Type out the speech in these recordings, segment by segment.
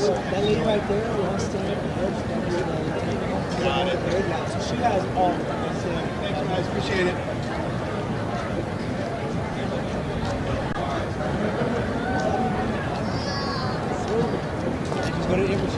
That lady right there wants to got it. So she has all of them. Thanks, guys. Appreciate it. Just go to English.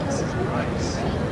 This is nice.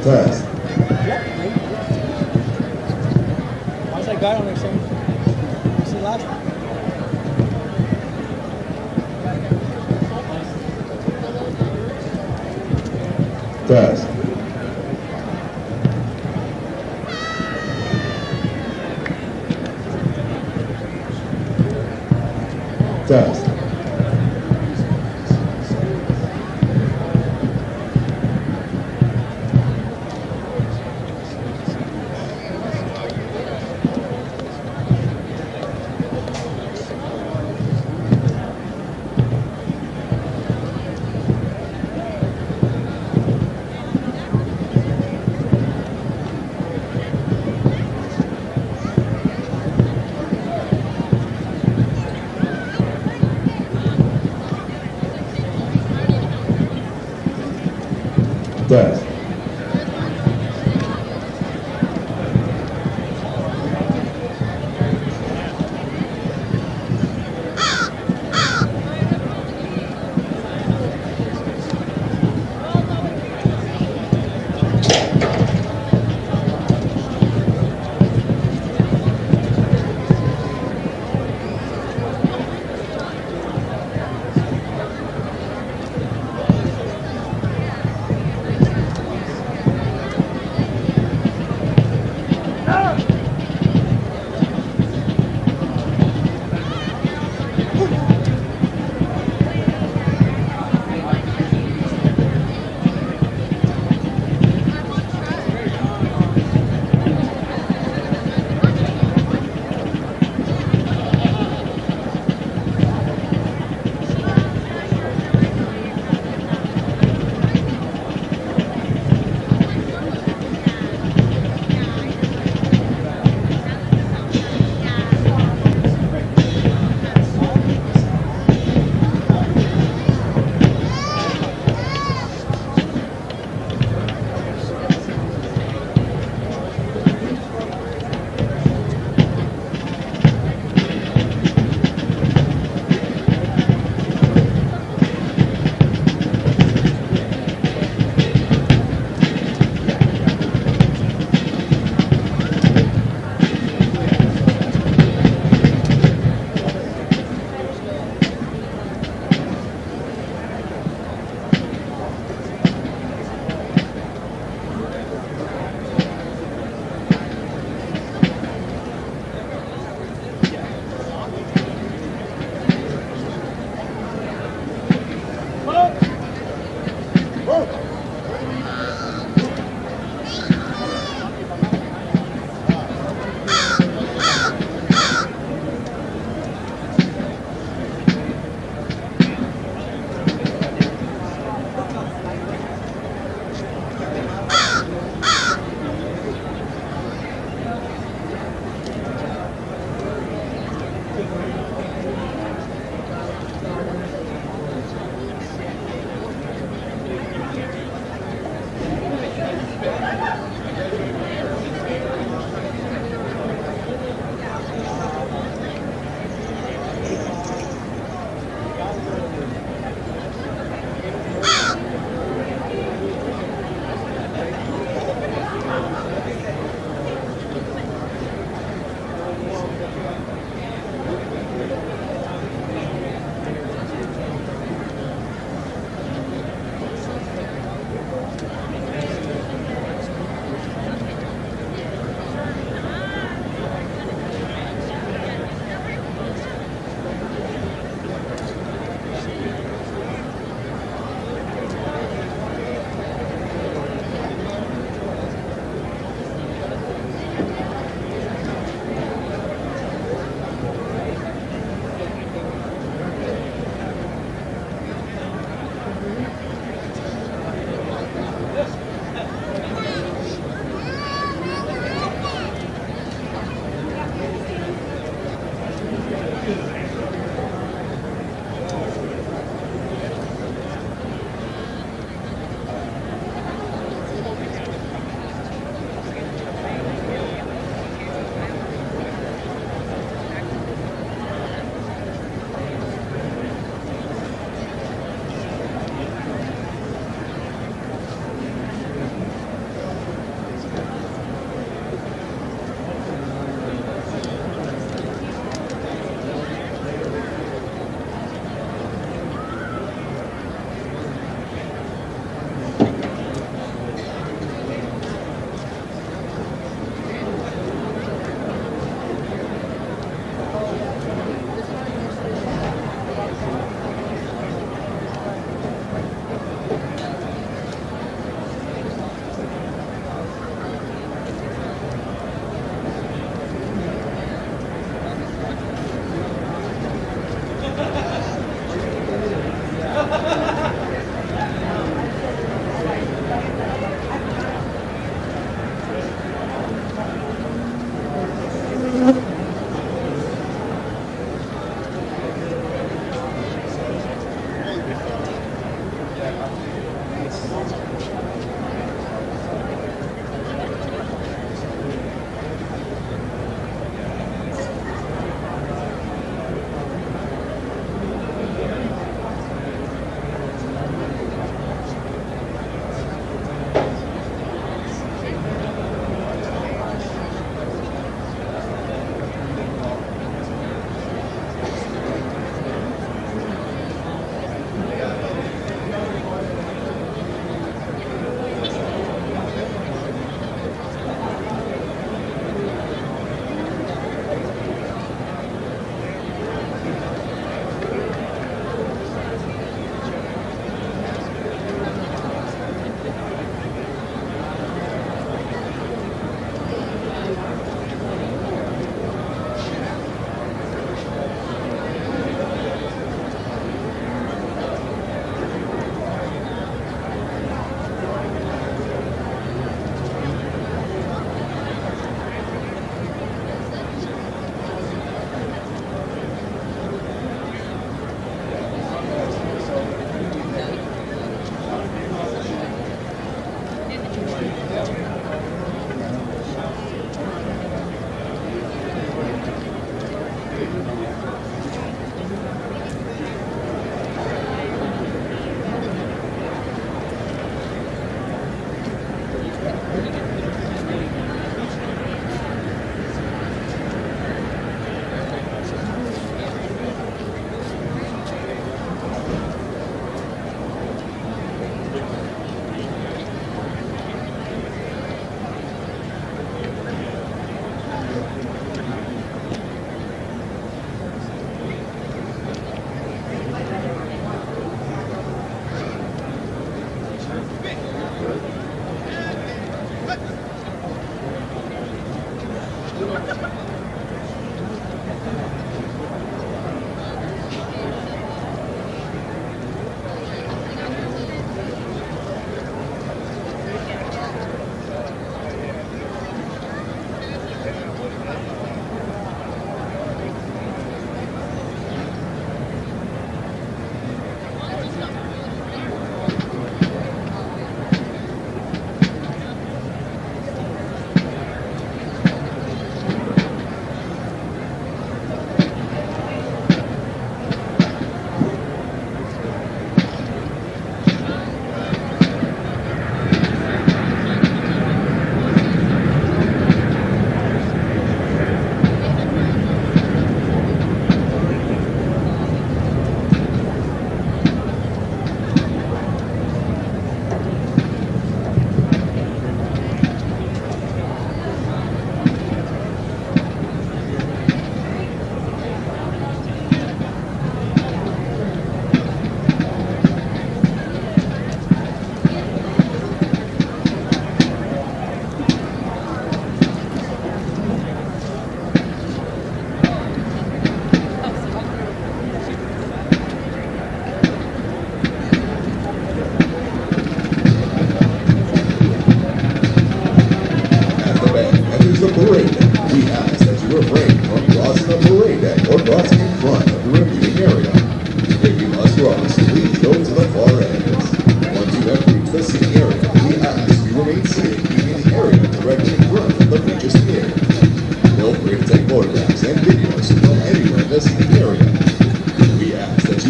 Test. Why's that guy on there saying? What's the last one? Test. Test. Test.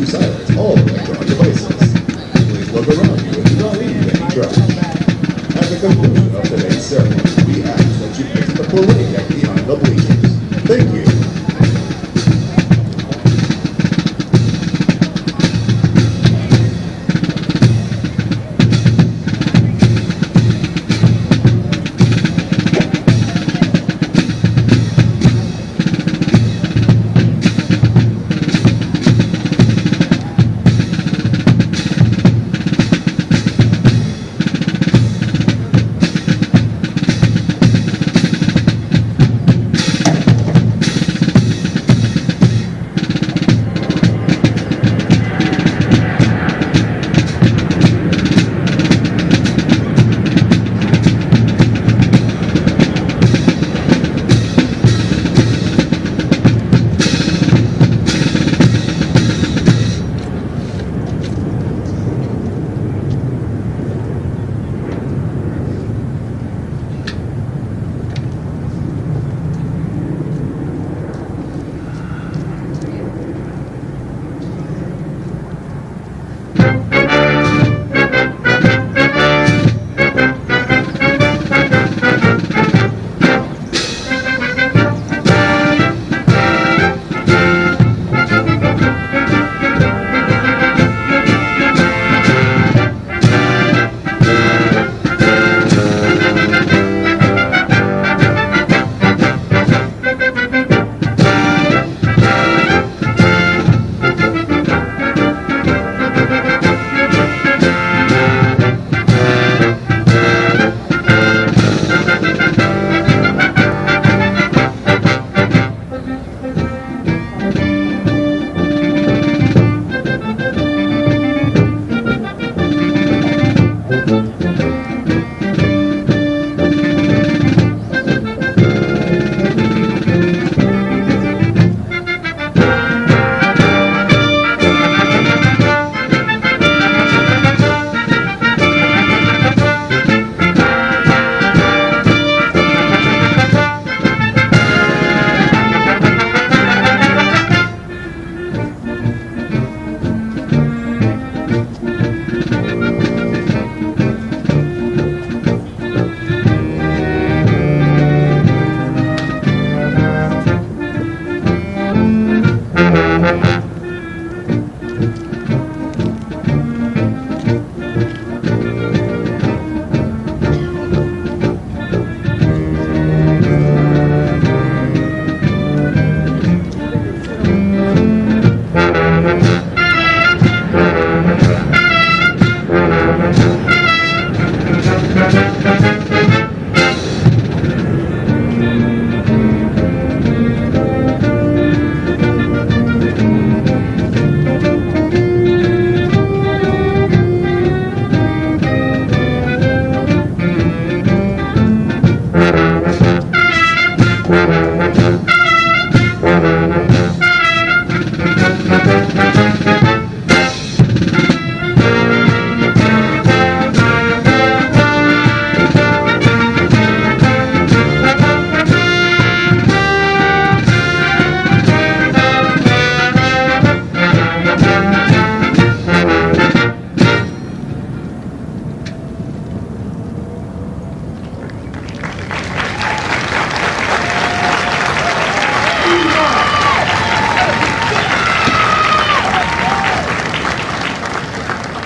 silence all electronic devices. Please look around you and do not leave any trash. At the conclusion of today's ceremony, we ask that you exit the parade deck behind the bleachers. Thank you.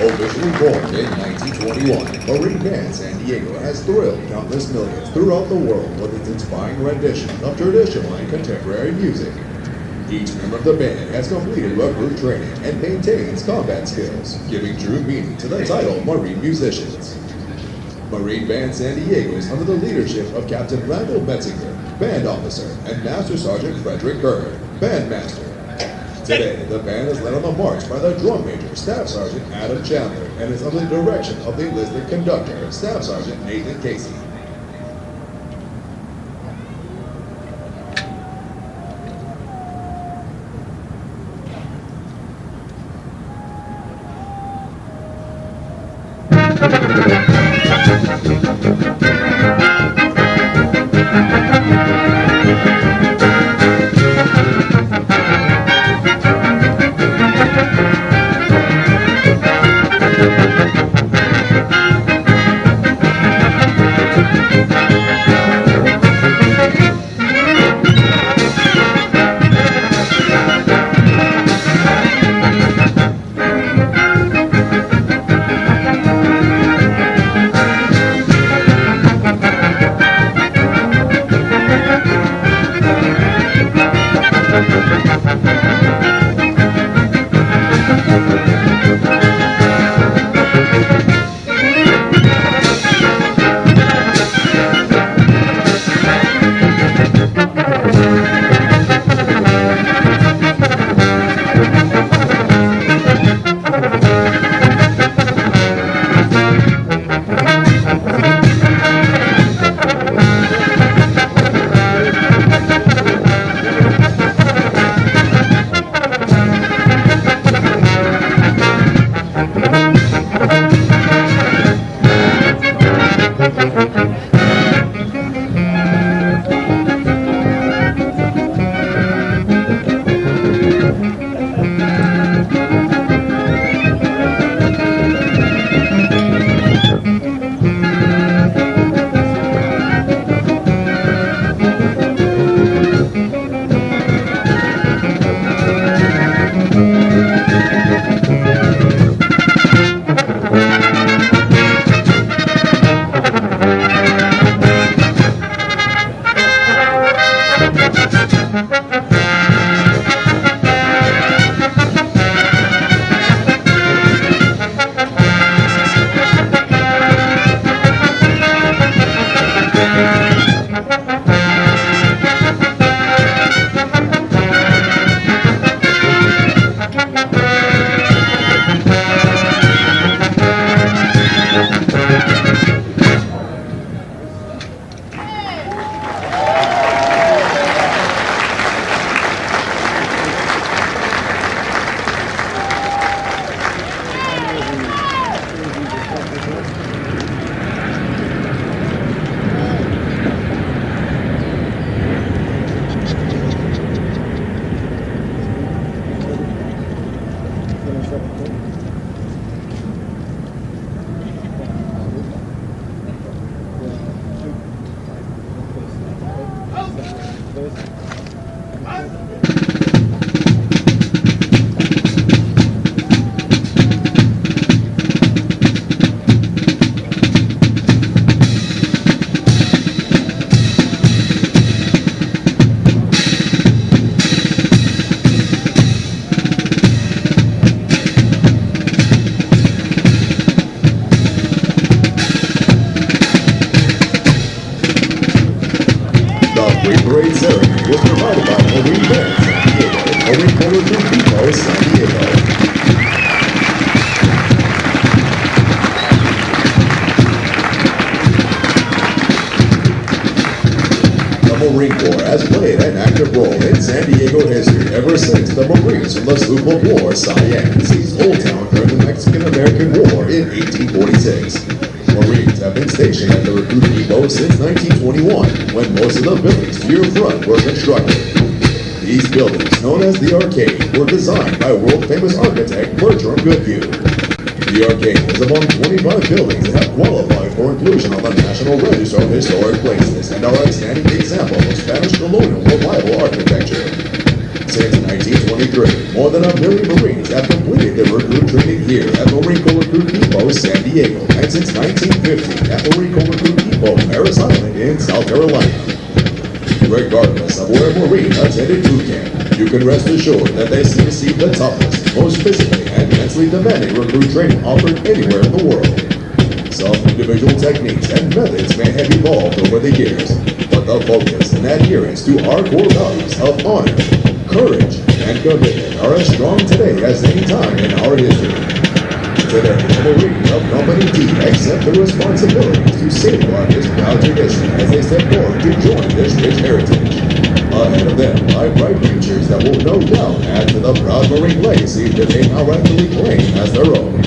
Officially formed in 1921, Marine Band San Diego has thrilled countless millions throughout the world with its inspiring rendition of traditional and contemporary music. Each member of the band has completed recruit training and maintains combat skills, giving true meaning to the title Marine Musicians. Marine Band San Diego is under the leadership of Captain Randall Metzinger, Band Officer, and Master Sergeant Frederick Kerr, Bandmaster. Today, the band is led on the march by the drum major, Staff Sergeant Adam Chandler, and is under the direction of the enlisted conductor, Staff Sergeant Nathan Casey. Parade ceremony was provided by Marine Band San Diego, Marine Corps Recruit Depot, San Diego. The Marine Corps has played an active role in San Diego history ever since the Marines from the sloop of war Cheyenne seized Old Town during the Mexican-American War in 1846. Marines have been stationed at the Recruit Depot since 1921, when most of the buildings to your front were constructed. These buildings, known as the Arcade, were designed by world-famous architect Bertram Goodhue. The Arcade is among 25 buildings that have qualified for inclusion on the National Register of Historic Places and are a outstanding example of Spanish colonial revival architecture. Since 1923, more than 1 million Marines have completed their recruit training here at Marine Corps Recruit Depot, San Diego, and since 1950 at Marine Corps Recruit Depot, Paris Island in South Carolina. Regardless of where a Marine attended boot camp, you can rest assured that they receive the toughest, most physically and mentally demanding recruit training offered anywhere in the world. Some individual techniques and methods may have evolved over the years, but the focus and adherence to our core values of honor, courage, and commitment are as strong today as any time in our history. Today, the Marines of Company D accept the responsibility to safeguard this proud tradition as they step forward to join this rich heritage. Ahead of them lie bright futures that will no doubt add to the proud Marine legacy that they now rightfully claim as their own.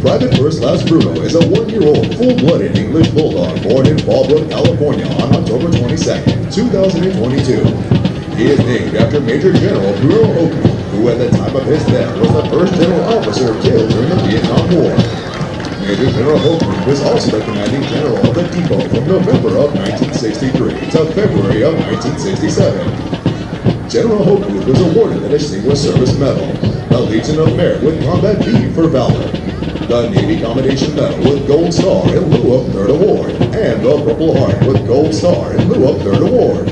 Private First Class Bruno is a 1-year-old full-blooded English bulldog born in Fallbrook, California on October 22nd, 2022. He is named after Major General Bruno Oakley, who at the time of his death was the first general officer killed during the Vietnam War. Major General Oakley was also the commanding general of the depot from November of 1963 to February of 1967. General Oakley was awarded the Distinguished Service Medal, the Legion of Merit with Combat B for Valor, the Navy Commendation Medal with Gold Star in lieu of Third Award, and the Purple Heart with Gold Star in lieu of Third Award.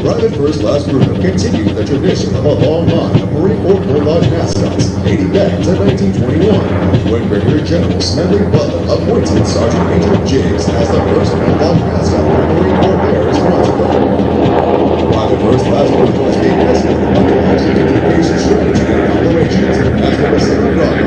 Private First Class Bruno continued the tradition of a long line of Marine Corps Corps Lodge mascots dating back to 1921, when Brigadier General Smedley Butler appointed Sergeant Major Jiggs as the first Corps Lodge mascot for the Marine Corps Bears Frontier. Private First Class Bruno is being escorted by the Office of Communication Strategy and Operations as the Pacific Guard.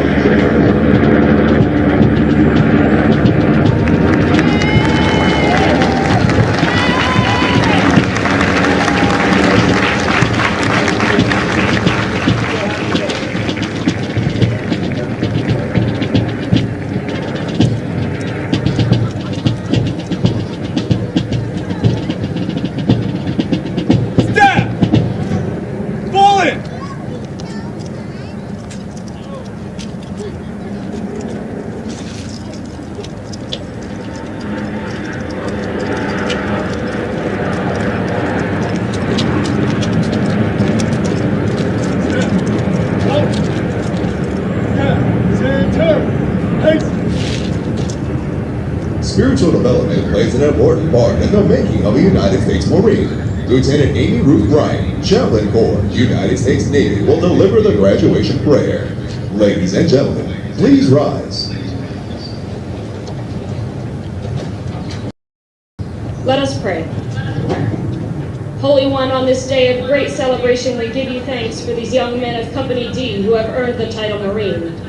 Spiritual development plays an important part in the making of a United States Marine. Lieutenant Amy Ruth Ryan, Chaplain Corps, United States Navy, will deliver the graduation prayer. Ladies and gentlemen, please rise. Let us pray. Holy One, on this day of great celebration, we give you thanks for these young men of Company D who have earned the title Marine.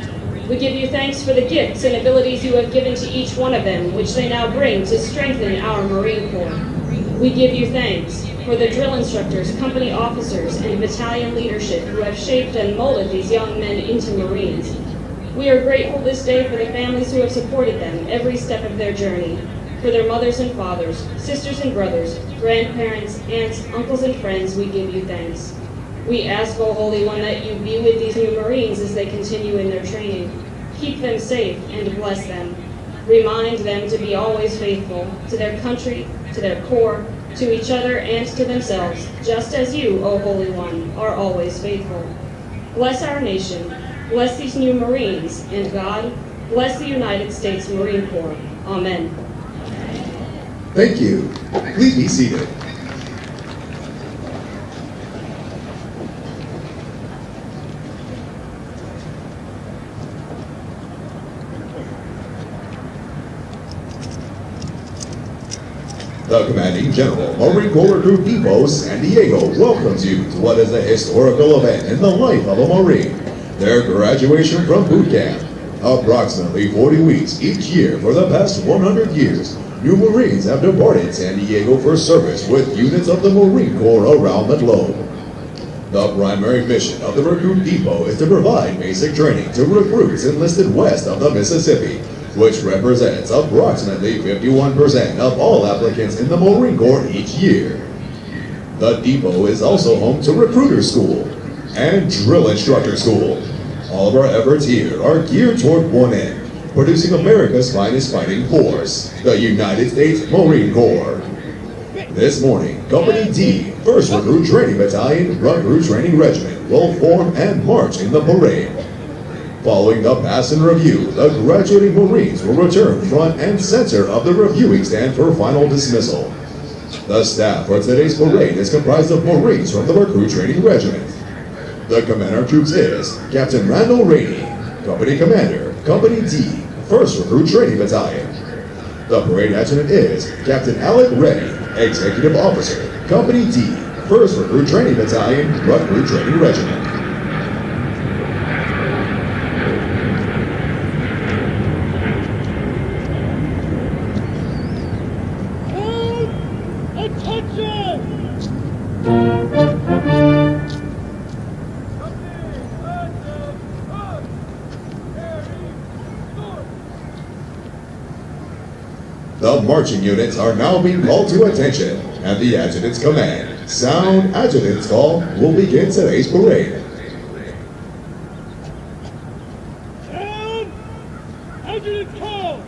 We give you thanks for the gifts and abilities you have given to each one of them, which they now bring to strengthen our Marine Corps. We give you thanks for the drill instructors, company officers, and battalion leadership who have shaped and molded these young men into Marines. We are grateful this day for the families who have supported them every step of their journey. For their mothers and fathers, sisters and brothers, grandparents, aunts, uncles, and friends, we give you thanks. We ask, O Holy One, that you be with these new Marines as they continue in their training. Keep them safe and bless them. Remind them to be always faithful to their country, to their corps, to each other, and to themselves, just as you, O Holy One, are always faithful. Bless our nation, bless these new Marines, and God, bless the United States Marine Corps. Amen. Thank you. Please be seated. The Commanding General, Marine Corps Recruit Depot, San Diego, welcomes you to what is a historical event in the life of a Marine, their graduation from boot camp. Approximately 40 weeks each year for the past 100 years, new Marines have departed San Diego for service with units of the Marine Corps around the globe. The primary mission of the Recruit Depot is to provide basic training to recruits enlisted west of the Mississippi, which represents approximately 51% of all applicants in the Marine Corps each year. The depot is also home to Recruiter School and Drill Instructor School. All of our efforts here are geared toward one end, producing America's finest fighting force, the United States Marine Corps. This morning, Company D, 1st Recruit Training Battalion, Recruit Training Regiment, will form and march in the parade. Following the pass and review, the graduating Marines will return front and center of the reviewing stand for final dismissal. The staff for today's parade is comprised of Marines from the Recruit Training Regiment. The commander of troops is Captain Randall Rainey, Company Commander, Company D, 1st Recruit Training Battalion. The parade adjutant is Captain Alec Reddy, Executive Officer, Company D, 1st Recruit Training Battalion, Recruit Training Regiment. The marching units are now being called to attention, and the adjutant's command, sound adjutant's call, will begin today's parade. Sound adjutant's call.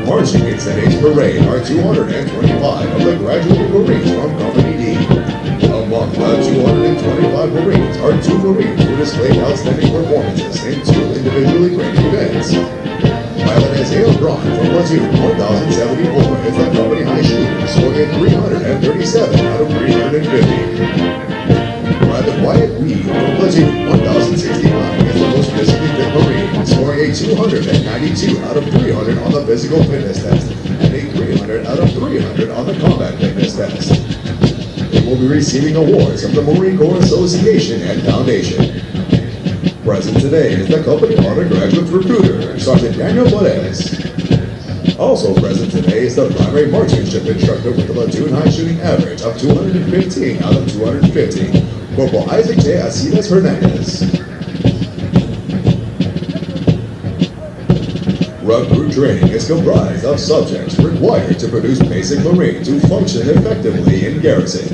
Marching in today's parade are 225 of the graduating Marines from Company D. Among the 225 Marines are 2 Marines who displayed outstanding performances in 2 individually graded events. Pilot Isaiah Braun from Platoon 1074 is the company high shooter, scoring a 337 out of 350. Private Wyatt Reed from Platoon 1069 is the most physically fit Marine, scoring a 292 out of 300 on the physical fitness test and a 300 out of 300 on the combat fitness test. They will be receiving awards from the Marine Corps Association and Foundation. Present today is the company honor graduate recruiter, Sergeant Daniel Bodez. Also present today is the primary marksmanship instructor with a platoon high shooting average of 215 out of 250, Corporal Isaac J. Acides Hernandez. Recruit training is comprised of subjects required to produce basic Marines who function effectively in garrison,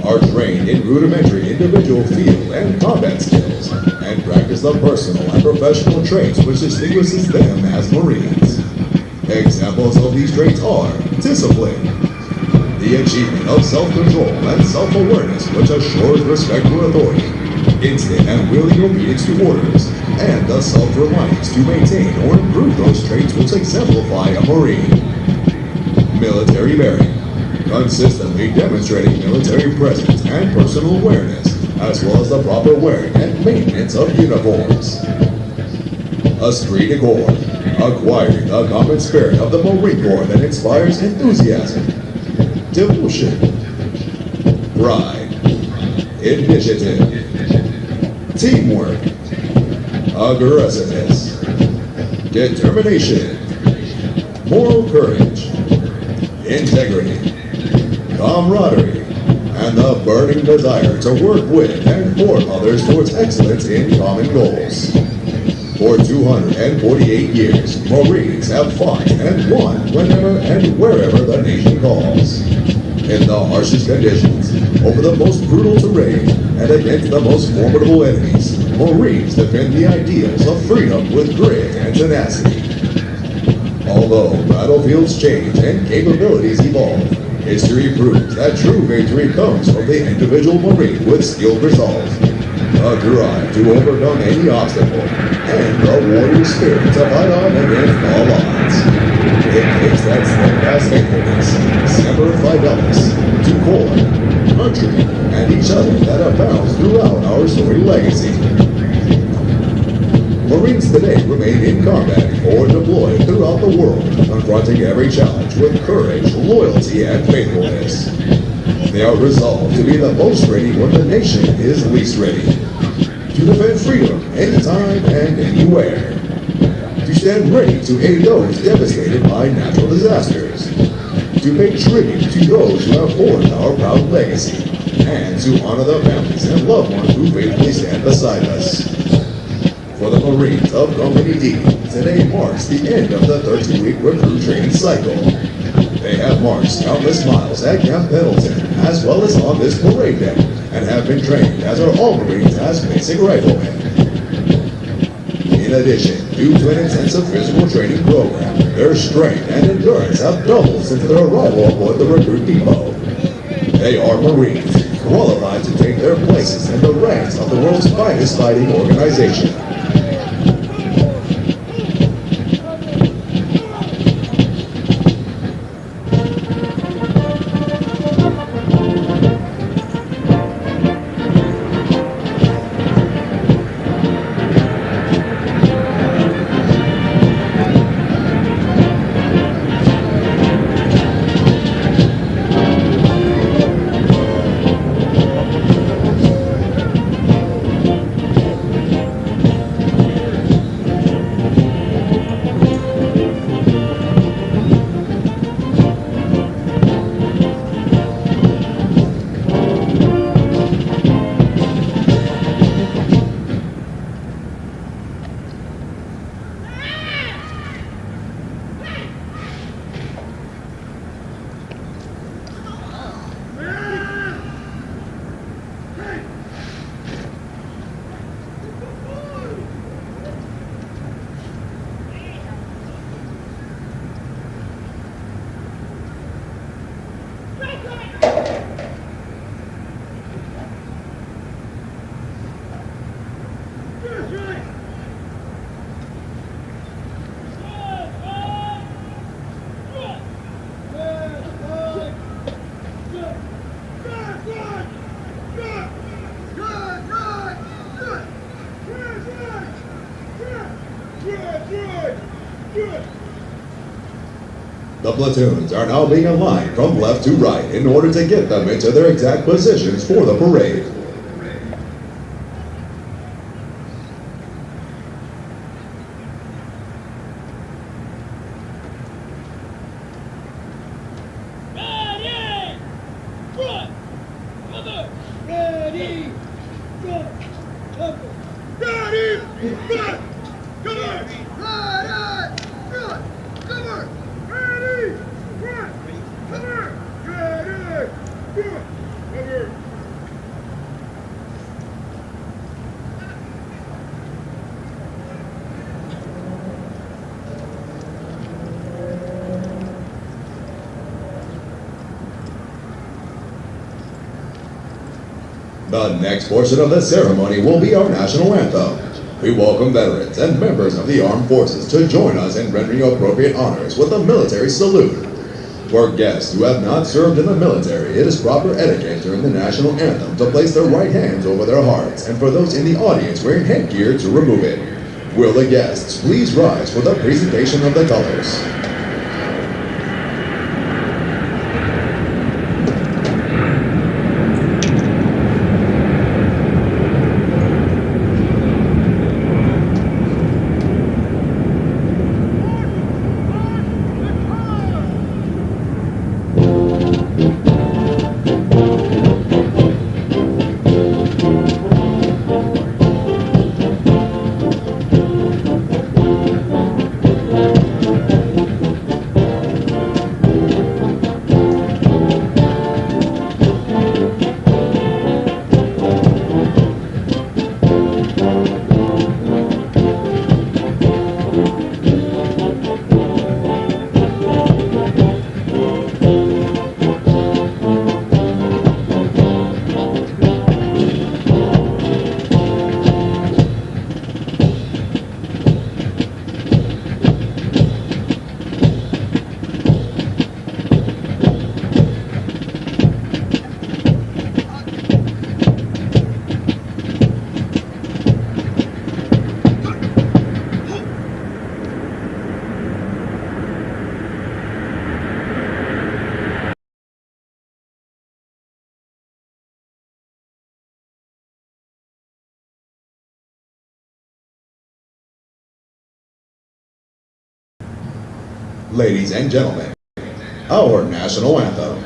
are trained in rudimentary individual field and combat skills, and practice the personal and professional traits which distinguishes them as Marines. Examples of these traits are discipline, the achievement of self-control and self-awareness which assures respect for authority, instant and willing obedience to orders, and the self-reliance to maintain or improve those traits which exemplify a Marine. Military bearing, consistently demonstrating military presence and personal awareness, as well as the proper wearing and maintenance of uniforms. Esprit de corps, acquiring the common spirit of the Marine Corps that inspires enthusiasm, devotion, pride, initiative, teamwork, aggressiveness, determination, moral courage, integrity, camaraderie, and the burning desire to work with and for others towards excellence in common goals. For 248 years, Marines have fought and won whenever and wherever the nation calls. In the harshest conditions, over the most brutal terrain, and against the most formidable enemies, Marines defend the ideals of freedom with grit and tenacity. Although battlefields change and capabilities evolve, history proves that true victory comes from the individual Marine with skilled resolve, a drive to overcome any obstacle, and the warrior spirit to fight on against all odds. It takes that steadfast faithfulness, semper fidelis, to corps, country, and each other that abounds throughout our storied legacy. Marines today remain in combat or deployed throughout the world, confronting every challenge with courage, loyalty, and faithfulness. They are resolved to be the most ready when the nation is least ready. To defend freedom anytime and anywhere. To stand ready to aid those devastated by natural disasters. To pay tribute to those who have borne our proud legacy. And to honor the families and loved ones who faithfully stand beside us. For the Marines of Company D, today marks the end of the 13-week recruit training cycle. They have marched countless miles at Camp Pendleton, as well as on this parade deck, and have been trained as our All-Marines as basic riflemen. In addition, due to an intensive physical training program, their strength and endurance have doubled since their arrival aboard the recruit depot. They are Marines, qualified to take their places in the ranks of the world's finest fighting organization. The platoons are now being aligned from left to right in order to get them into their exact positions for the parade. The next portion of the ceremony will be our national anthem. We welcome veterans and members of the armed forces to join us in rendering appropriate honors with a military salute. For guests who have not served in the military, it is proper etiquette during the national anthem to place their right hands over their hearts, and for those in the audience wearing headgear to remove it. Will the guests please rise for the presentation of the colors? Ladies and gentlemen, our national anthem.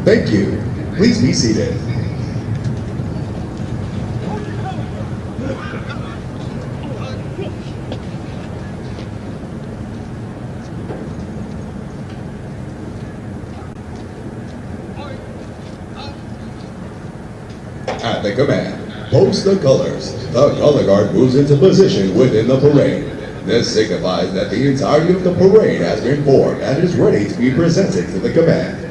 Thank you. Please be seated. At the command, post the colors. The color guard moves into position within the parade. This signifies that the entirety of the parade has been formed and is ready to be presented to the command.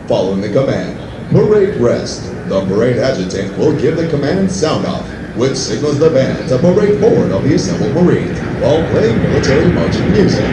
Following the command, parade rest. The parade adjutant will give the command sound off, which signals the band to parade forward of the assembled Marines while playing military marching music.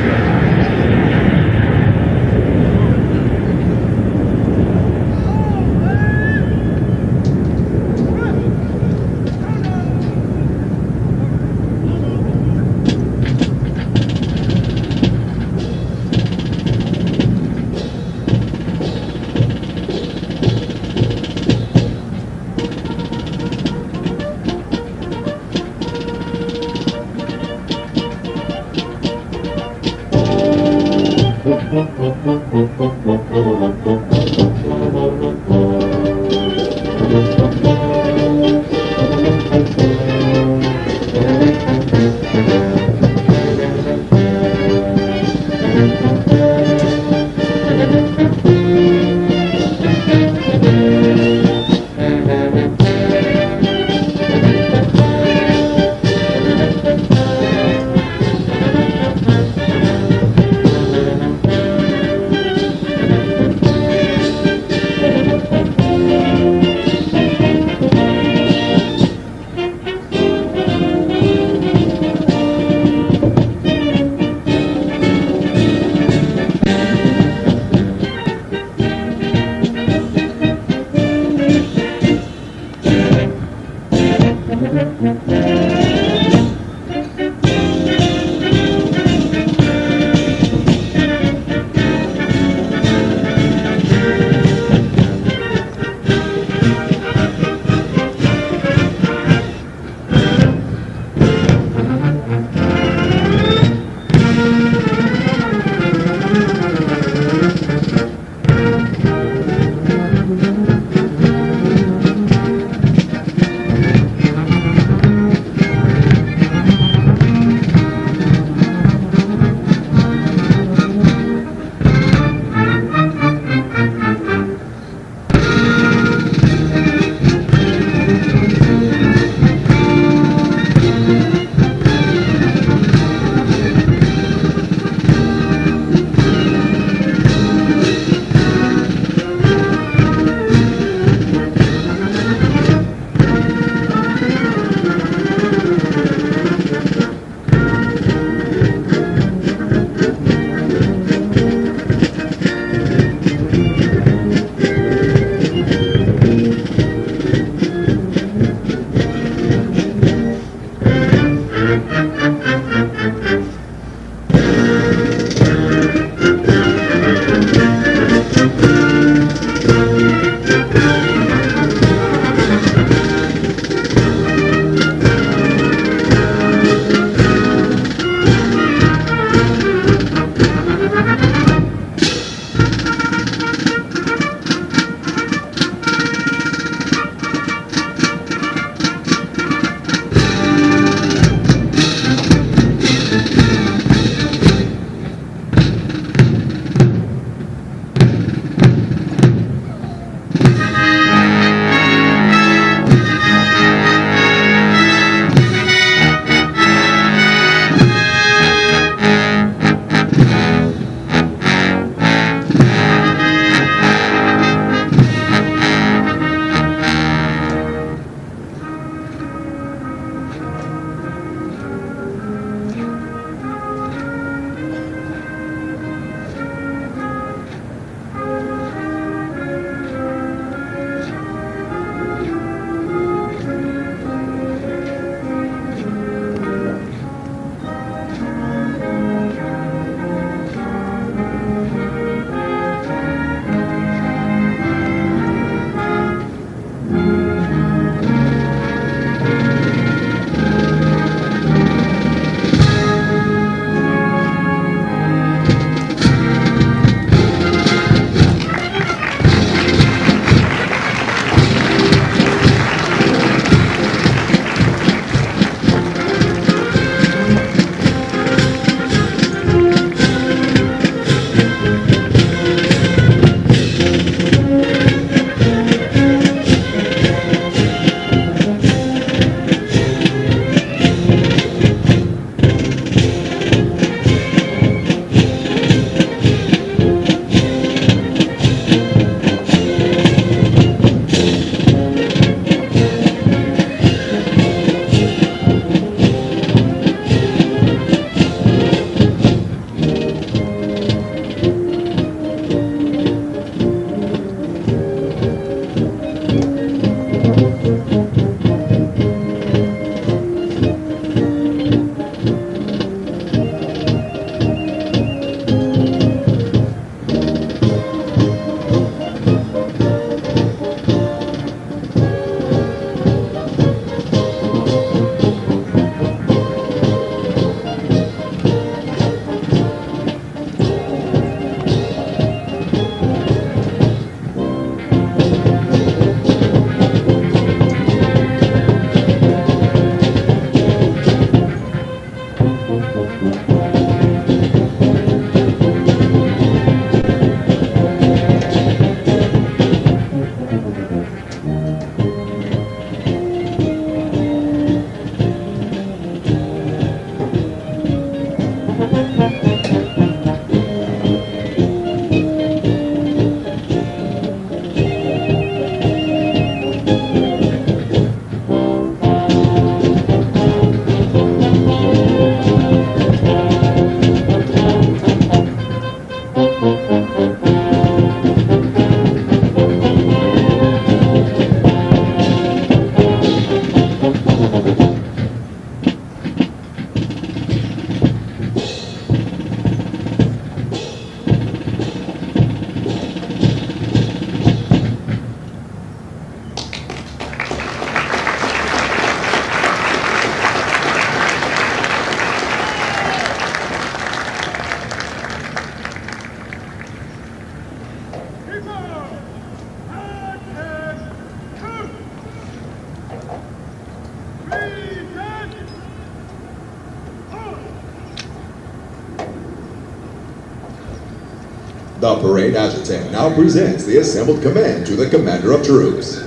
The parade adjutant now presents the assembled command to the commander of troops.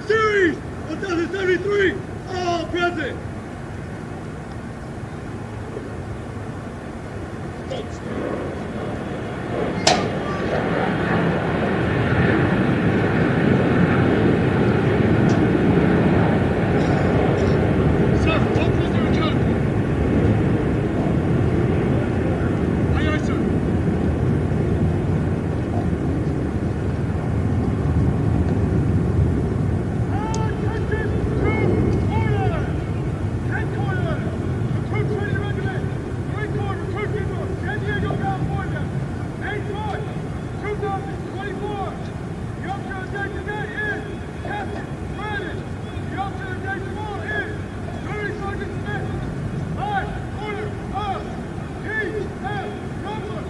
Series 1073, all present. Sir, all prisoner accounted for. Aye, aye, sir. Recruit Training Regiment, Marine Corps Recruit General, San Diego, California, 8/1/2024. The officer of the day today is Captain Brandon. The officer of the day tomorrow is Louis Sergeant Smith. By order of P.M. Rumbler,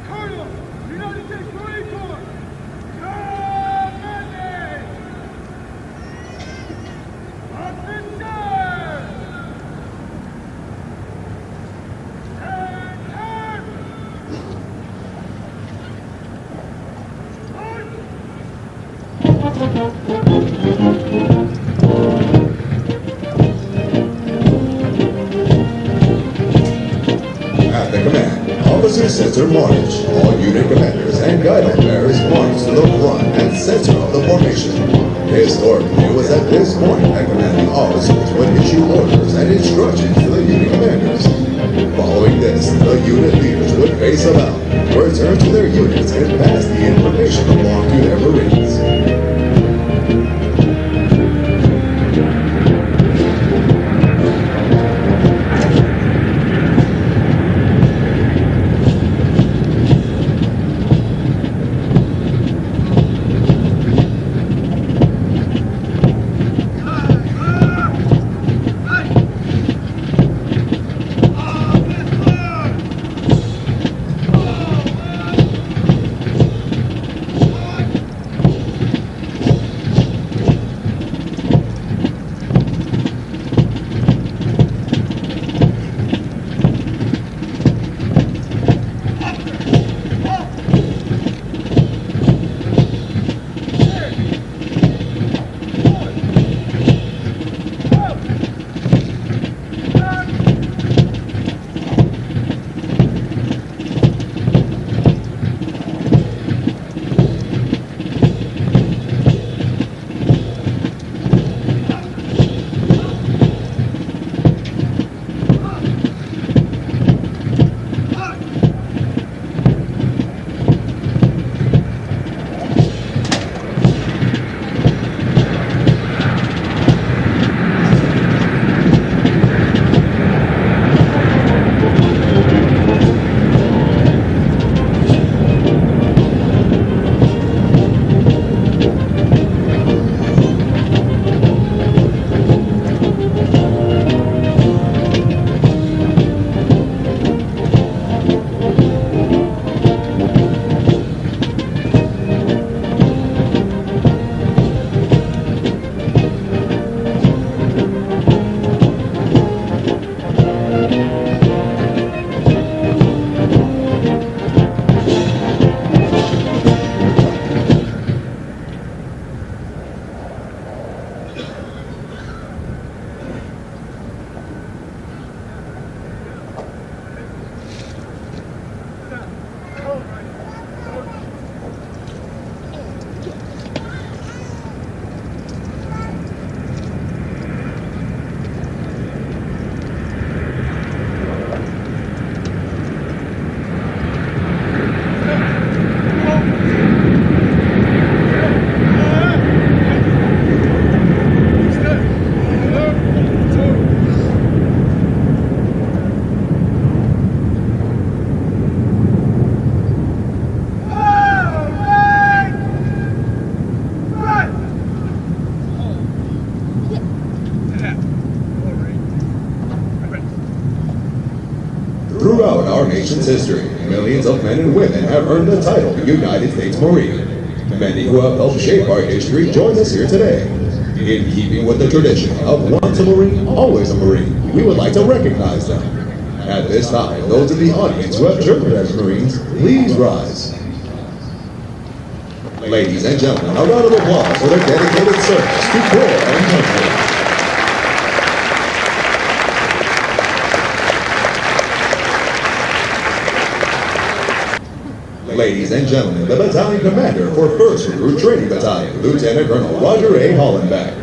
Colonel, United States Marine Corps. Commanding! Officer! At the command, officers center march. All unit commanders and guidon bearers march to the front and center of the formation. Historically, it was at this point that commanding officers would issue orders and instructions to the unit commanders. Following this, the unit leaders would face about, return to their units, and pass the information along to their Marines. nation's history, millions of men and women have earned the title United States Marine. Many who have helped shape our history join us here today. In keeping with the tradition of once a Marine, always a Marine, we would like to recognize them. At this time, those in the audience who have served as Marines, please rise. Ladies and gentlemen, a round of applause for their dedicated service to corps and country. Ladies and gentlemen, the battalion commander for 1st Recruit Training Battalion, Lieutenant Colonel Roger A. Hollenbeck.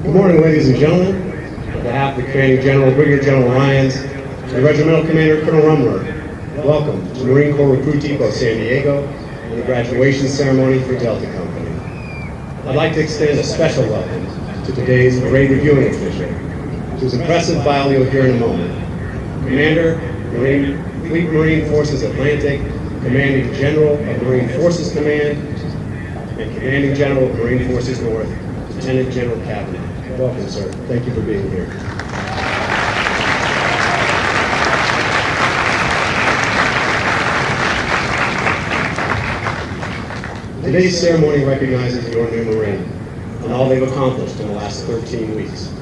Good morning, ladies and gentlemen. On behalf of the Commanding General, Brigadier General Lyons, and Regimental Commander Colonel Rumler, welcome to Marine Corps Recruit Depot San Diego and the graduation ceremony for Delta Company. I'd like to extend a special welcome to today's parade reviewing official, whose impressive bio you'll hear in a moment. Commander, Fleet Marine Forces Atlantic, Commanding General of Marine Forces Command, and Commanding General of Marine Forces North, Lieutenant General Cabinet. Welcome, sir. Thank you for being here. Today's ceremony recognizes your new Marine and all they've accomplished in the last 13 weeks.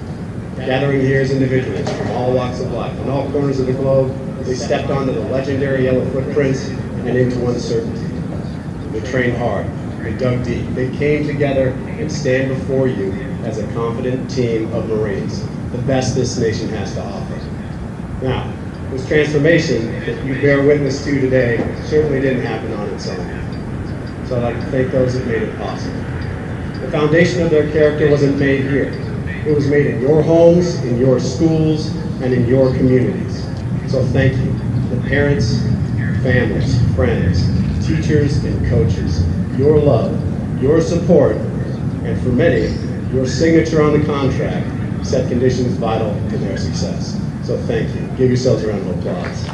Gathering here as individuals from all walks of life, in all corners of the globe, they stepped onto the legendary yellow footprints and into uncertainty. They trained hard, they dug deep, they came together and stand before you as a confident team of Marines, the best this nation has to offer. Now, this transformation that you bear witness to today certainly didn't happen on its own. So I'd like to thank those that made it possible. The foundation of their character wasn't made here. It was made in your homes, in your schools, and in your communities. So thank you, the parents, families, friends, teachers, and coaches. Your love, your support, and for many, your signature on the contract set conditions vital to their success. So thank you. Give yourselves a round of applause.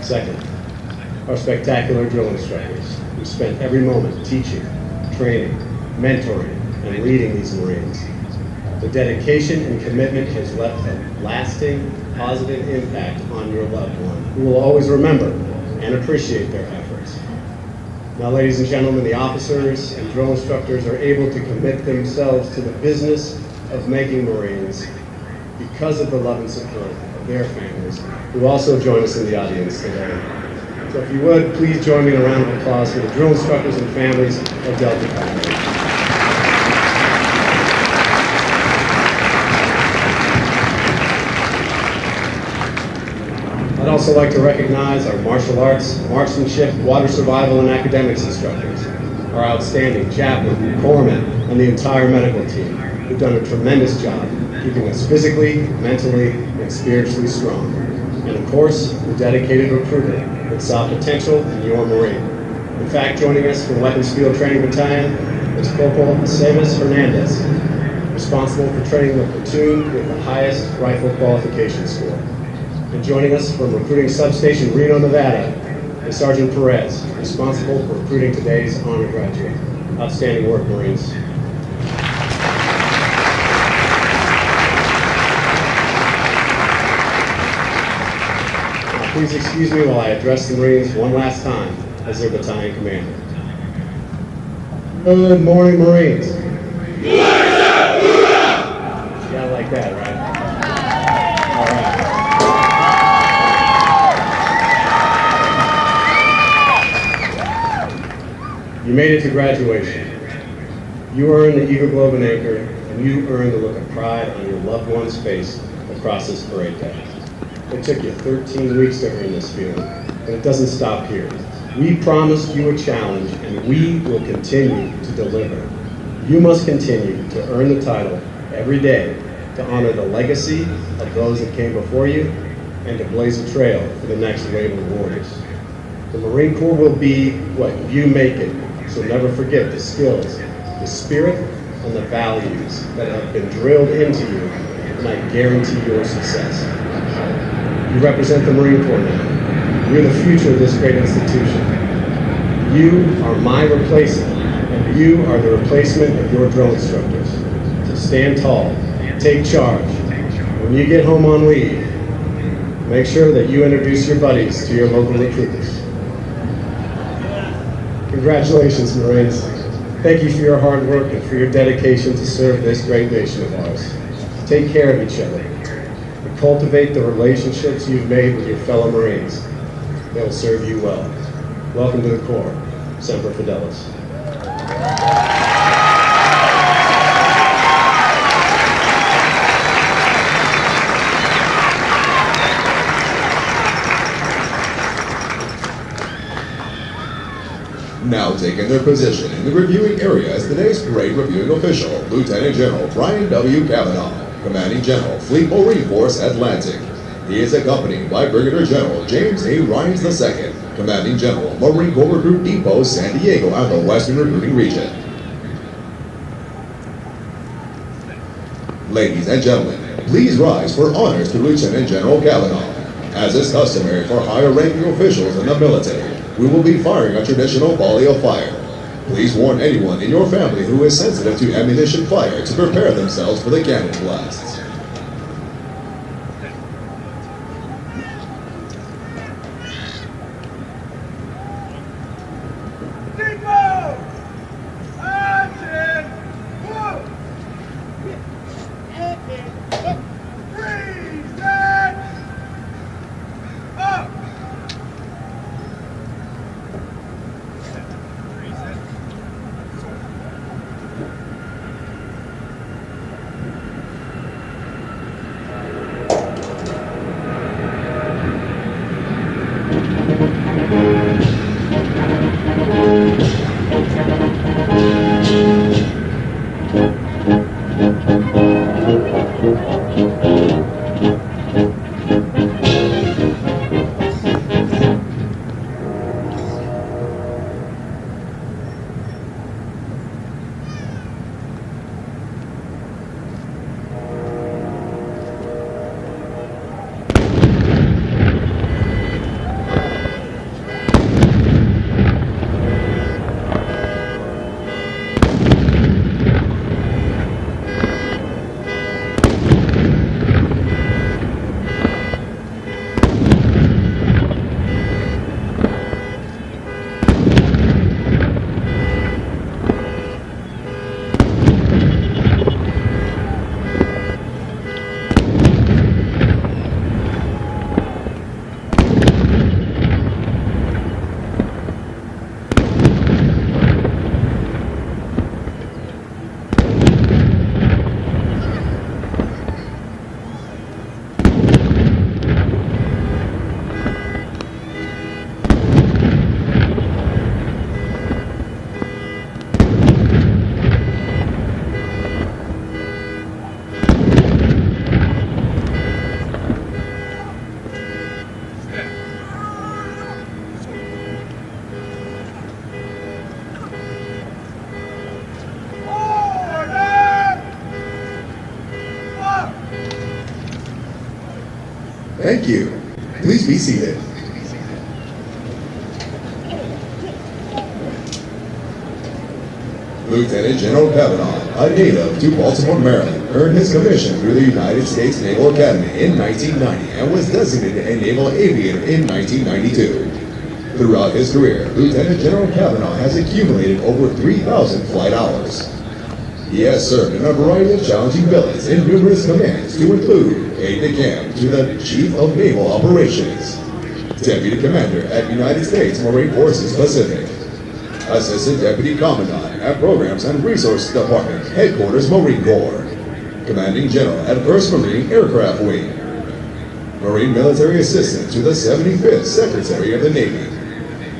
Second, our spectacular drill instructors who spent every moment teaching, training, mentoring, and leading these Marines. The dedication and commitment has left a lasting, positive impact on your loved one, who will always remember and appreciate their efforts. Now, ladies and gentlemen, the officers and drill instructors are able to commit themselves to the business of making Marines because of the love and support of their families, who also join us in the audience today. So if you would, please join me in a round of applause for the drill instructors and families of Delta Company. I'd also like to recognize our martial arts, marksmanship, water survival, and academics instructors, our outstanding chaplain, corpsmen, and the entire medical team, who've done a tremendous job keeping us physically, mentally, and spiritually strong. And of course, the dedicated recruiter that saw potential in your Marine. In fact, joining us from Weapons Field Training Battalion is Corporal Aceves Hernandez, responsible for training the platoon with the highest rifle qualification score. And joining us from Recruiting Substation Reno, Nevada, is Sergeant Perez, responsible for recruiting today's honor graduate. Outstanding work, Marines. Please excuse me while I address the Marines one last time as their battalion commander. Good morning, Marines. You gotta like that, right? All right. You made it to graduation. You earned the Eagle Globe and Anchor, and you earned the look of pride on your loved one's face across this parade deck. It took you 13 weeks to earn this feeling, but it doesn't stop here. We promised you a challenge, and we will continue to deliver. You must continue to earn the title every day to honor the legacy of those that came before you and to blaze a trail for the next wave of warriors. The Marine Corps will be what you make it, so never forget the skills, the spirit, and the values that have been drilled into you, and I guarantee your success. You represent the Marine Corps now. You're the future of this great institution. You are my replacement, and you are the replacement of your drill instructors. So stand tall, take charge. When you get home on leave, make sure that you introduce your buddies to your local recruiters. Congratulations, Marines. Thank you for your hard work and for your dedication to serve this great nation of ours. Take care of each other and cultivate the relationships you've made with your fellow Marines. They will serve you well. Welcome to the Corps. Semper Fidelis. Now taking their position in the reviewing area is today's parade reviewing official, Lieutenant General Brian W. Kavanaugh, Commanding General, Fleet Marine Force, Atlantic. He is accompanied by Brigadier General James A. Ryans II, Commanding General, Marine Corps Recruit Depot, San Diego, and the Western Recruiting Region. Ladies and gentlemen, please rise for honors to Lieutenant General Kavanaugh. As is customary for higher-ranking officials in the military, we will be firing a traditional volley of fire. Please warn anyone in your family who is sensitive to ammunition fire to prepare themselves for the cannon blasts. Depot! Action! Whoa! Freeze! Set! Up! Thank you. Please be seated. Lieutenant General Kavanaugh, a native to Baltimore, Maryland, earned his commission through the United States Naval Academy in 1990 and was designated a naval aviator in 1992. Throughout his career, Lieutenant General Kavanaugh has accumulated over 3,000 flight hours. He has served in a variety of challenging billets in numerous commands to include aide-de-camp to the Chief of Naval Operations, Deputy Commander at United States Marine Forces Pacific, Assistant Deputy Commandant at Programs and Resources Department, Headquarters Marine Corps, Commanding General at 1st Marine Aircraft Wing, Marine Military Assistant to the 75th Secretary of the Navy.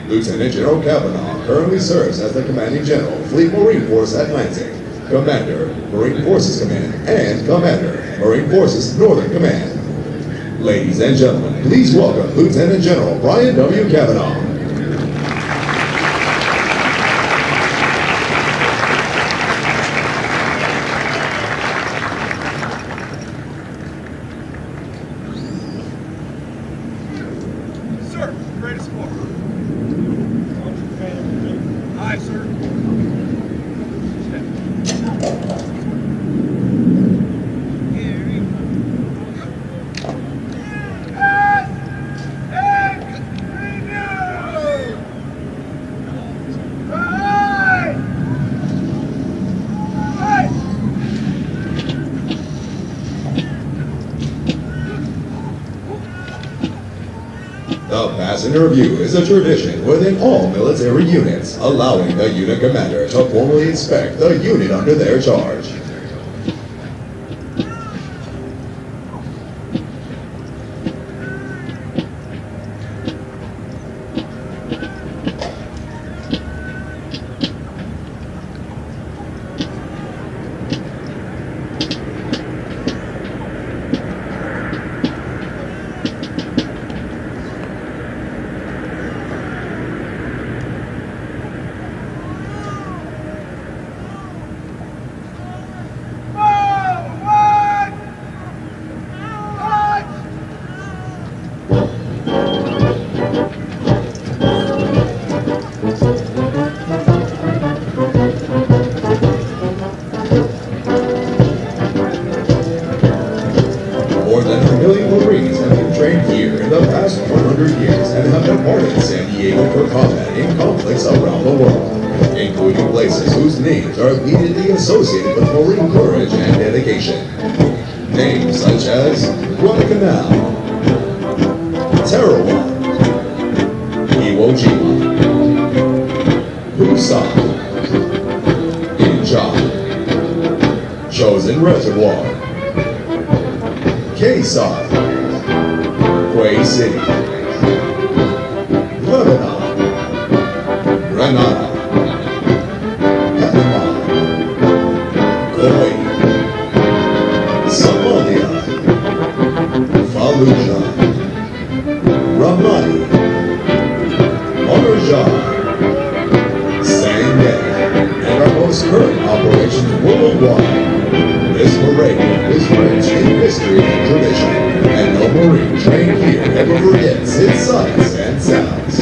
Lieutenant General Kavanaugh currently serves as the Commanding General, Fleet Marine Force Atlantic, Commander, Marine Forces Command, and Commander, Marine Forces Northern Command. Ladies and gentlemen, please welcome Lieutenant General Brian W. Kavanaugh. Sir, greatest war. The passenger view is a tradition within all military units, allowing the unit commander to formally inspect the unit under their charge. More than 1 million Marines have been trained here in the past 100 years and have departed San Diego for combat in conflicts around the world, including places whose names are immediately associated with Marine courage and dedication. Names such as Guadalcanal, Tarawa, Iwo Jima, Busan, Incheon, Chosin Reservoir, Quezon, Quay City, Lebanon, Grenada, Panama, Kuwait, Somalia, Fallujah, Ramadi, Marjan, Sangay, and our most current operations worldwide. This parade is rich in history and tradition, and no Marine trained here ever forgets its sights and sounds.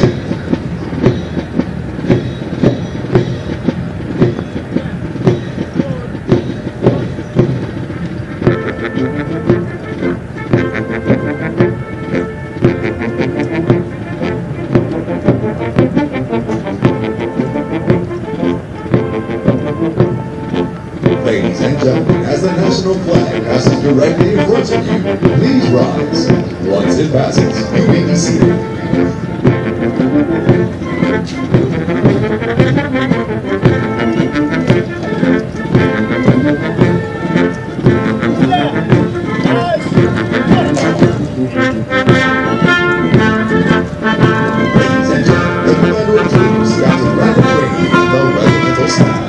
Ladies and gentlemen, as the national flag passes directly in front of you, please rise. Once it passes, you may be seated. Ladies and gentlemen, the Commander of Troops, Captain Randall Brady, the regimental staff.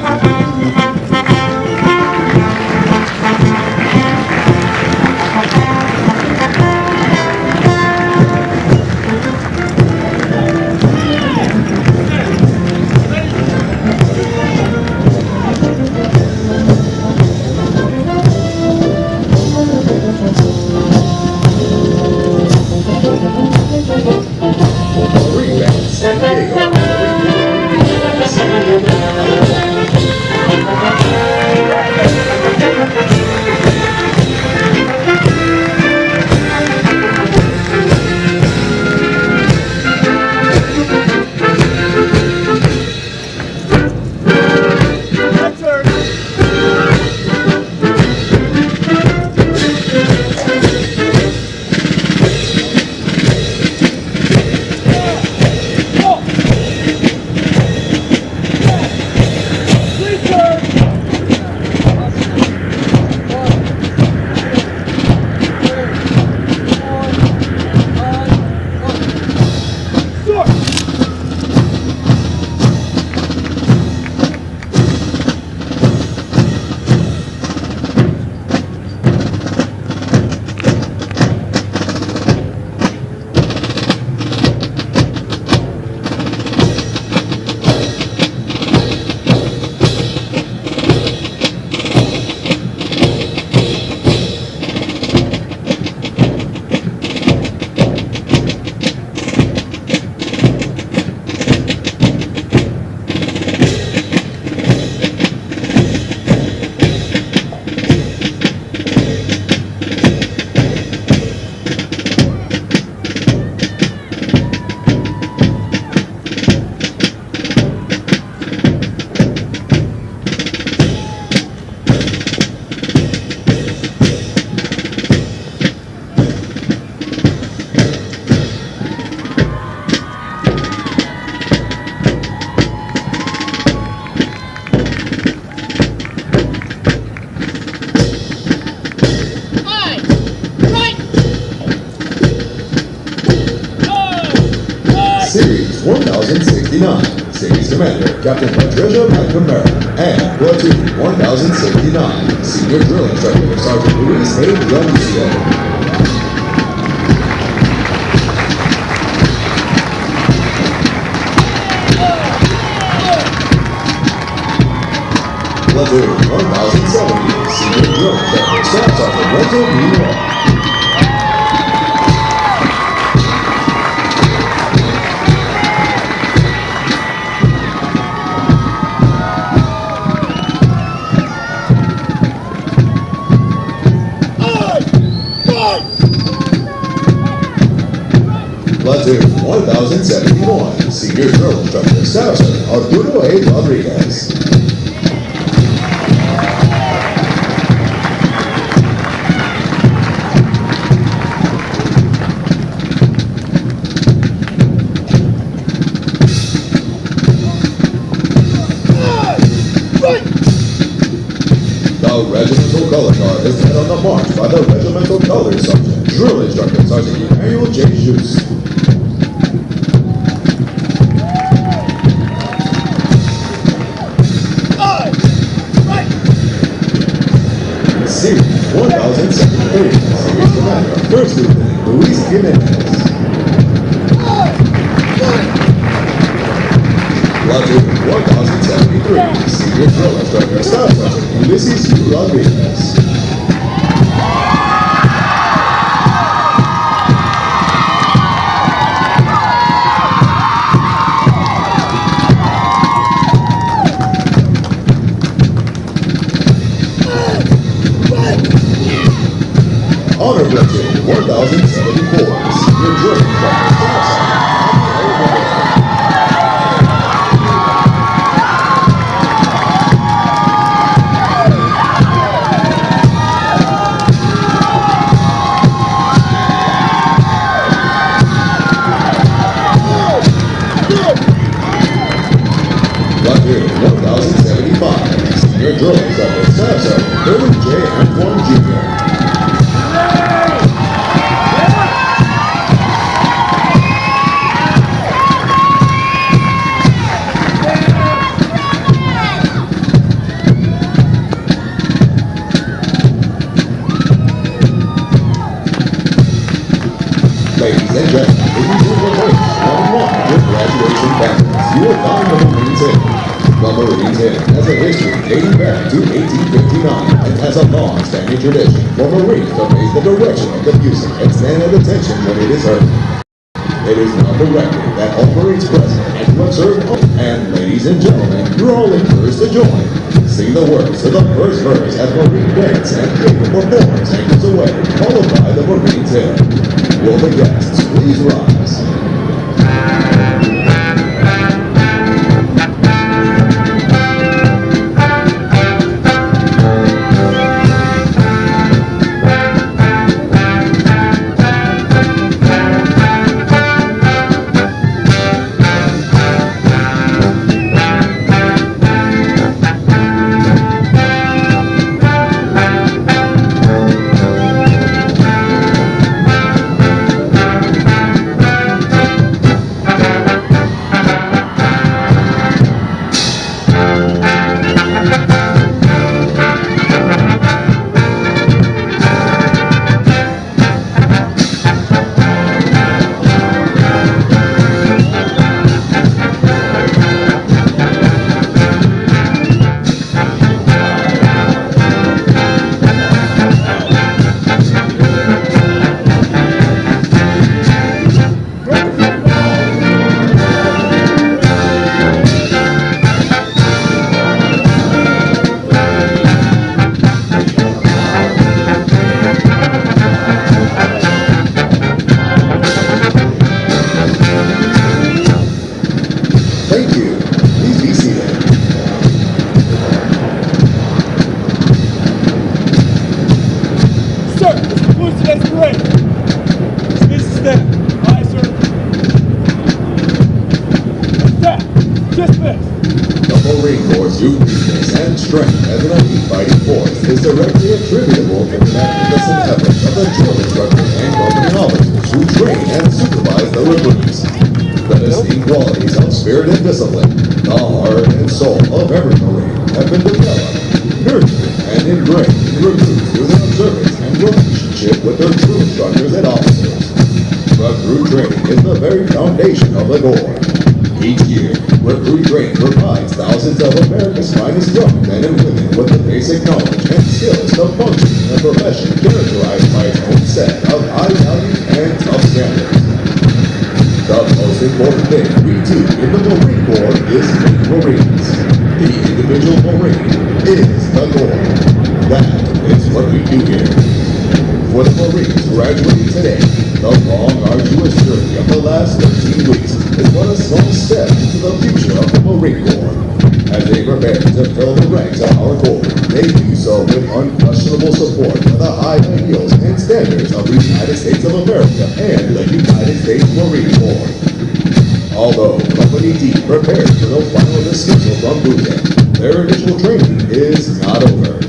Force 1069, Series Commander Captain Patricia McNamara, and Platoon 1069, Senior Drill Instructor Sergeant Luis A. Dionisio. Platoon 1070, Senior Drill Instructor Staff Sergeant Renzo B. Platoon 1071, Senior Drill Instructor Staff Sergeant Arturo A. Rodriguez. The regimental color guard is led on the march by the regimental color sergeant, drill instructor Sergeant Emmanuel J. Juice. Series 1073, Series Commander, First Lieutenant Luis Jimenez. Platoon 1073, Senior Drill Instructor Staff Sergeant Ulysses U. Rodriguez. Honor Platoon 1074, Senior Drill Instructor Staff Sergeant Platoon 1075, Senior Drill Instructor Staff Sergeant Billy J. Antoine Jr. Ladies and gentlemen, this is your voice, one your graduation banners. You will find the Marines Inn. The Marines Inn has a history dating back to 1859 and has a long-standing tradition for Marines to face the direction of the music and stand at attention when it is heard. It is now directed that all Marines present and who have served, and ladies and gentlemen, you're all encouraged to join. Sing the words to the first verse as Marine Dance and Freedom performs Anchors Away, followed by the Marines Inn. Will the guests please rise? uniqueness and strength as an elite fighting force is directly attributable to the magnificent efforts of the drill instructors and company officers who train and supervise the recruits. The distinct quality instructors and officers. Recruit training is the very foundation of the Corps. Each year, Recruit Training provides thousands of America's finest young men and women with the basic knowledge and skills to function in a profession characterized by its own set of high values and tough standards. The most important thing we do in the Marine Corps is make Marines. The individual Marine is the Corps. That is what we do here. For the Marines graduating today, the long, arduous journey of the last 13 weeks is but a small step into the future of the Marine Corps. As they prepare to fill the ranks of our Corps, they do so with unquestionable support for the high ideals and standards of the United States of America and the United States Marine Corps. Although Company D prepares for the final dismissal from boot camp, their initial training is not over.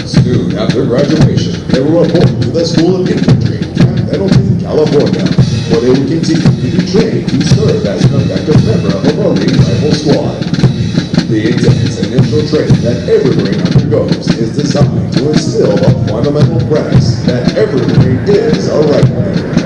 Soon after graduation, they will report to the School of Infantry at Pendleton, California, where they will continue to be trained to serve as an effective member of a Marine Rifle Squad. The intense initial training that every Marine undergoes is designed to instill the fundamental premise that every Marine is a rifleman.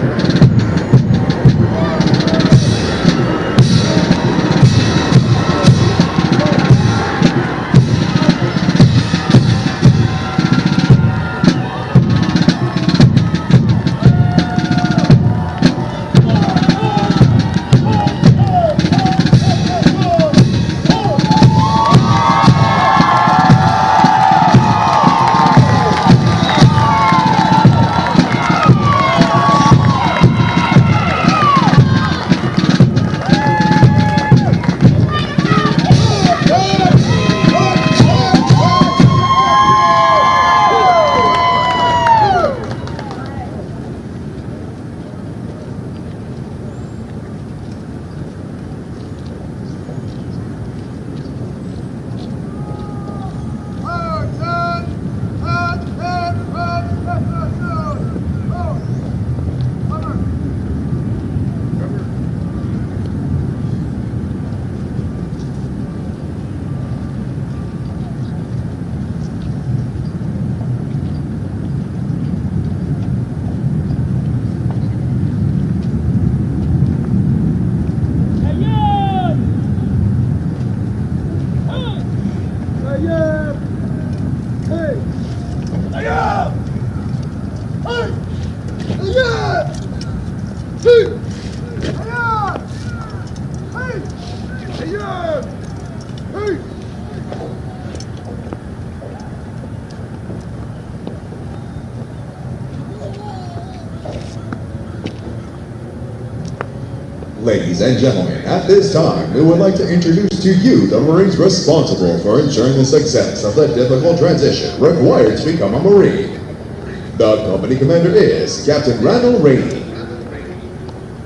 Ladies and gentlemen, at this time, we would like to introduce to you the Marines responsible for ensuring the success of the difficult transition required to become a Marine. The company commander is Captain Randall Rainey.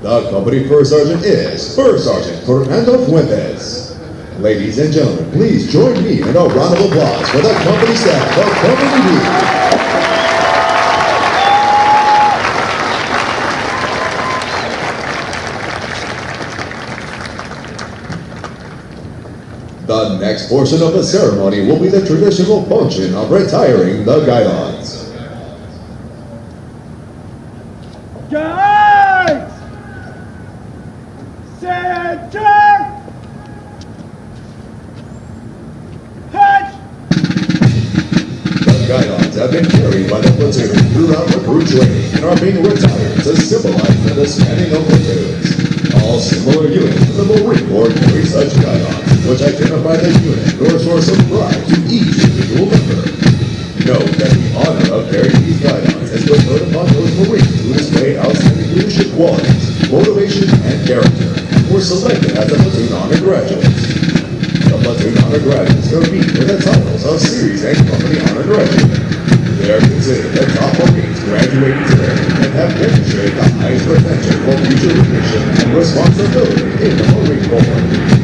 The company first sergeant is First Sergeant Fernando Fuentes. Ladies and gentlemen, please join me in a round of applause for the company staff of Company D. The next portion of the ceremony will be the traditional function of retiring the guidons. Guys! Center! Touch! The guidons have been carried by the platoon throughout recruit training and are being retired to symbolize the disbanding of platoons. All similar units in the Marine Corps carry such guidons, which identify the unit or source of pride to each individual member. Note that the honor of carrying these guidons is conferred upon those Marines who display outstanding leadership qualities, motivation, and character, and were selected as the platoon honor graduates. The platoon honor graduates compete for the titles of series and company honor graduate. They are considered the top Marines graduating today and have demonstrated the highest potential for future leadership and responsibility in the Marine Corps.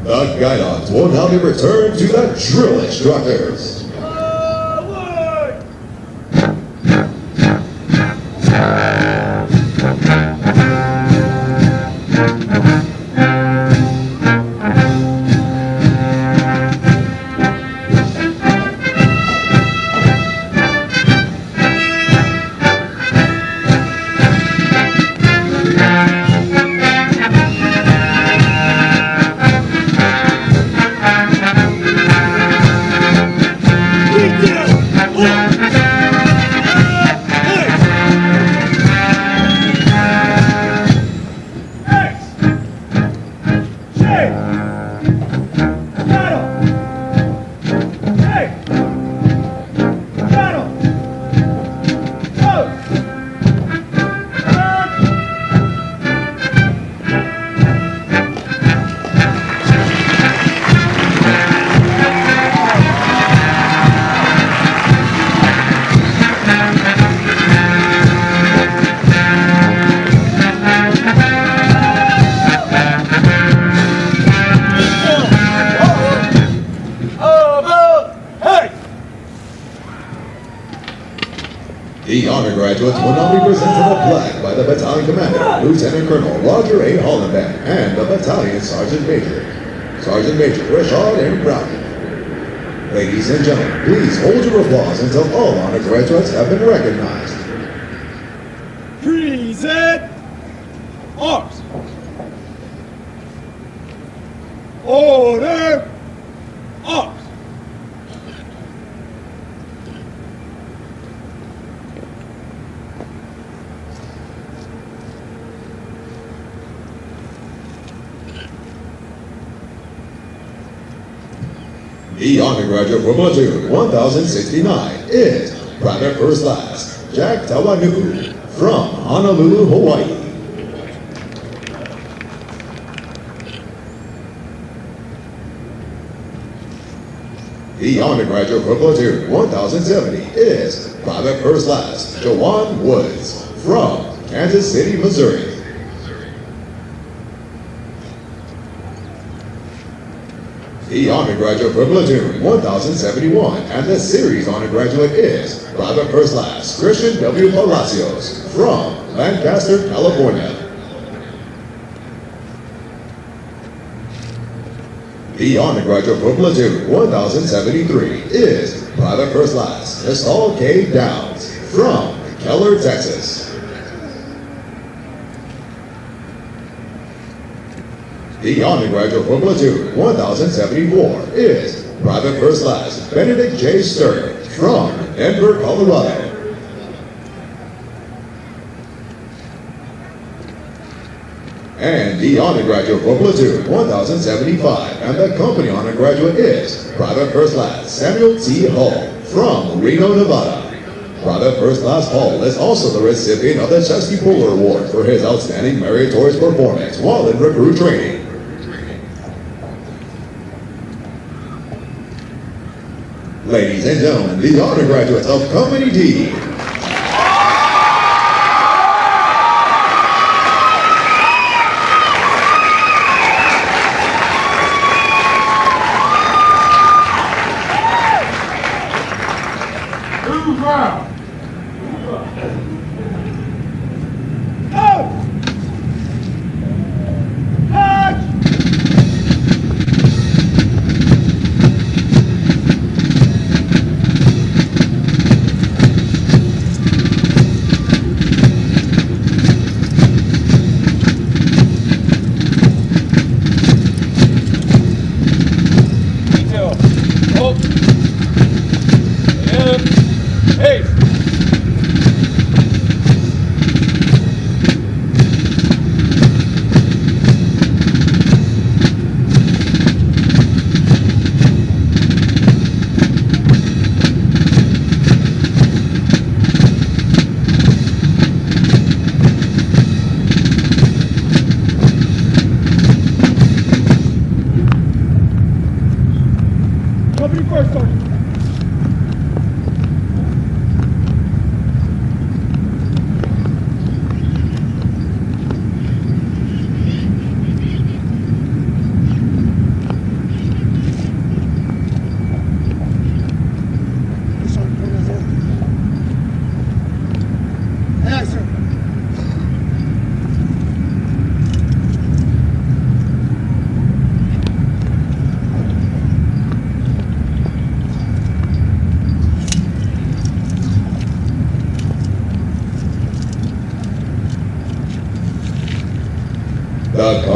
The guidons will now be returned to the drill instructors. The honor graduates will now be presented a plaque by the battalion commander, Lieutenant Colonel Roger A. Hollenbeck, and the battalion Sergeant Major, Richard M. Browning. Ladies and gentlemen, please hold your applause until all honor graduates have been recognized. Present arms. Order arms. The honor graduate for platoon 1069 is Private First Class Jack Tawanu'u from Honolulu, Hawaii. The honor graduate for platoon 1070 is Private First Class Jawan Woods from Kansas City, Missouri. The honor graduate for platoon 1071 and the series honor graduate is Private First Class Christian W. Palacios from Lancaster, California. The honor graduate for platoon 1073 is Private First Class Estal K. Downs from Keller, Texas. The honor graduate for platoon 1074 is Private First Class Benedict J. Stern from Denver, Colorado. And the honor graduate for platoon 1075 and the company honor graduate is Private First Class Samuel T. Hull from Reno, Nevada. Private First Class Hull is also the recipient of the Chesky Puller Award for his outstanding meritorious performance while in recruit training. Ladies and gentlemen, the honor graduates of Company D.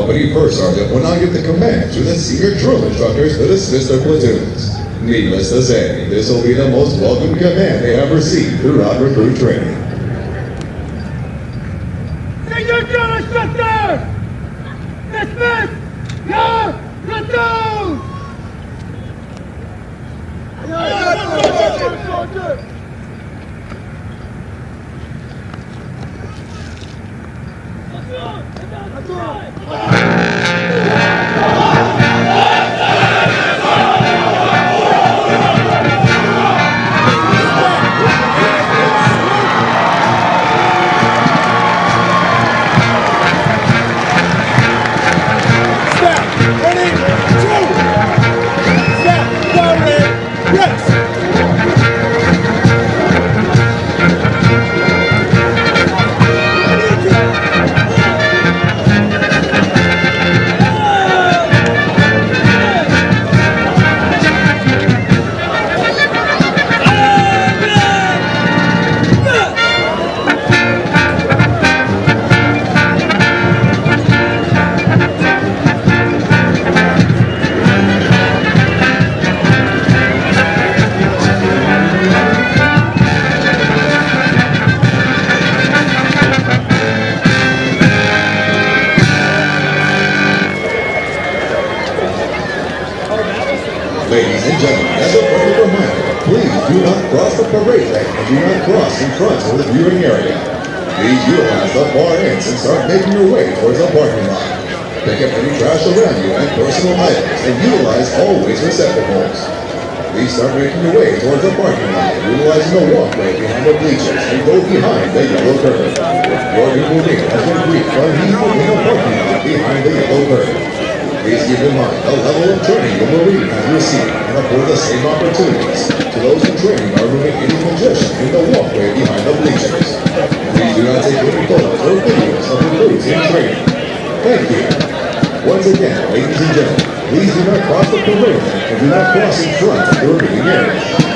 Company First Sergeant will now give the command to the senior drill instructors to dismiss their platoons. Needless to say, this will be the most welcome command they have received throughout recruit training. Senior drill instructor! Dismiss your platoon! Ladies and gentlemen, as a friendly reminder, please do not cross the parade lane and do not cross in front of the viewing area. Please utilize the far ends and start making your way towards the parking lot. Pick up any trash around you and personal items and utilize all waste receptacles. Please start making your way towards the parking lot, utilizing the walkway behind the bleachers and go behind the yellow curtain. Your new Marine has been briefed on the parking lot behind the yellow curtain. Please keep in mind the level of training the Marine has received and afford the same opportunities to those in training are removing any congestion in the walkway behind the bleachers. Please do not take any photos or videos of recruits in training. Thank you. Once again, ladies and gentlemen, please do not cross the parade lane and do not cross in front of the remaining area.